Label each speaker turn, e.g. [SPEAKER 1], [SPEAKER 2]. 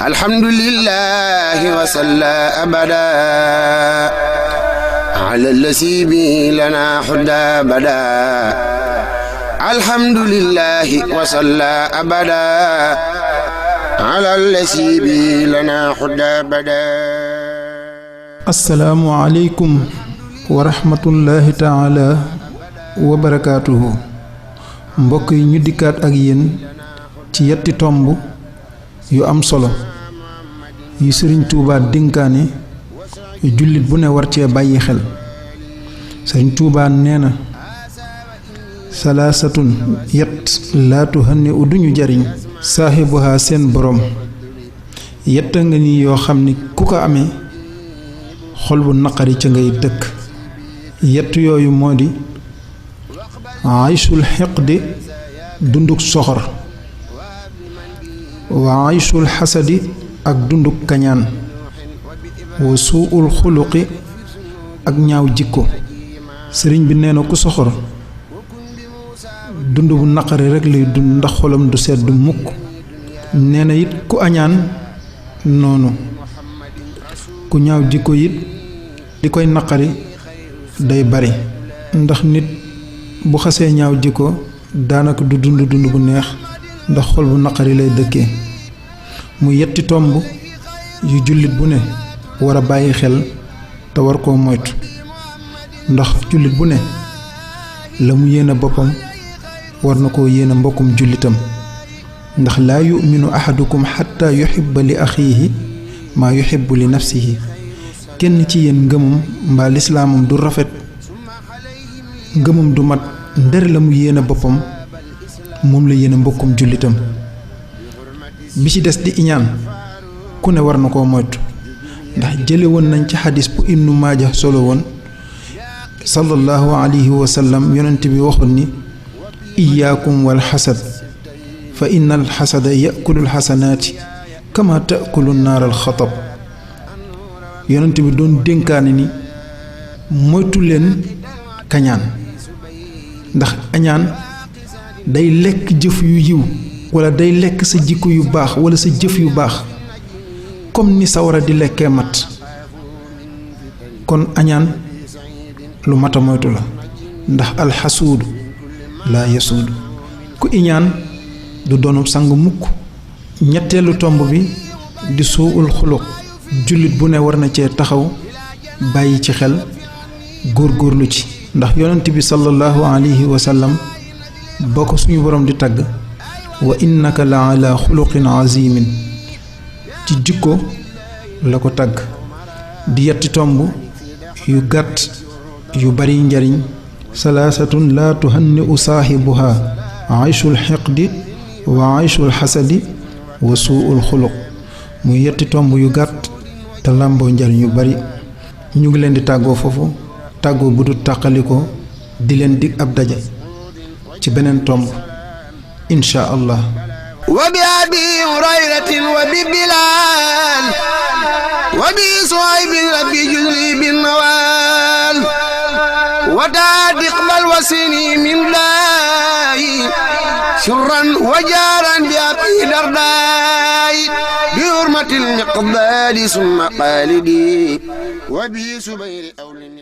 [SPEAKER 1] alhamdulillahi wa salla abada ala allasi bi lana hudda bada alhamdulillahi wa salla abada ala allasi bi lana hudda bada.
[SPEAKER 2] assalaamu aleykum wa rahmatullahi taala wa barakaatuhu. mbokk yi ñu dikkaat ak yéen ci yetti tomb yu am solo yu sëriñ Tuubaa dénkaane jullit bu ne war cee bàyyi xel. sëriñ Tuubaa nee na salaasatun yett laa tuhanni u duñu jariñ saaxibuha seen boroom. yett nga ni yoo xam ni ku ko amee xol bu naqari ca ngay dëkk. yett yooyu moo di aysul xiqdi dunduk soxor, wa aysul xasadi ak dunduk kañaan, wa suul xuluqi ak ñaaw jikko. sëriñ bi nee na ku soxor dund bu naqari rekk lay dund ndax xolam du sedd mukk. nee na it ku añaan noonu. ku ñaaw jikko it li koy naqari day bari ndax nit bu xasee ñaaw jikko daanaka du dund dund bu neex ndax xol bu naqari lay dëkkee. mu yetti tomb yu jullit bu ne war a bàyyi xel te war koo moytu ndax jullit bu ne la mu yéene boppam war na koo yéene mbokkum jullitam. ndax laa yuminu ahadukum xatta yuhibba li axiihi maa yuhibbu li nafsihi. kenn ci yéen ngëmam mbaa lislaamam du rafet, ngëmam du mat ndere la mu yéene boppam moom la yéene mbokkum jullitam. bi ci des di iñaan ku ne war na koo moytu ndax jële woon nañ ci xadis bu ibnu maaja solo woon sallallahu alayhi wa sallam yonent bi waxoon ni iyaakum wal xasad fa inna al xasada yakulu al xasanaati kama taakulu naar al xatab. yonent bi doon dénkaane ni moytu leen kañaan ndax añaan day lekk jëf yu yiw wala day lekk sa jikko yu baax wala sa jëf yu baax comme ni sawara di lekkee mat. kon añaan lu mata moytu la ndax alxasuudu laa yasuudu. ku iñaan du doonub sang mukk. ñetteelu tomb bi di suul xuluq. jullit bu ne war na cee taxaw bàyyi ci xel góorgóorlu ci ndax yonent bi sallallahu alayhi wa sallam ba ko suñu borom di tagg wa innaka la ala xuluqin azimin ci jikko la ko tagg. di yetti tomb yu gàtt yu bari njariñ. salaasatun laa tuhanni u saaxibuha ayshul xiqdi wa ayshul xasadi wa suul xuluq. muy yetti tomb yu gàtt te làmboo njariñ yu bari. ñu ngi leen di tàggoo foofu tàggoo bu du tàqalikoo di leen dig ab daje ci beneen tomb insha allah.
[SPEAKER 1] wa bi abi hurayratin wa bi bilal wa bi suhaybin rabbi juzli bin nawal wa daadiq bal wasini min laayi sirran wa jaaran bi abi dardaay bi hurmatil miqdaadi summa xaalidi wa bi subayri awlin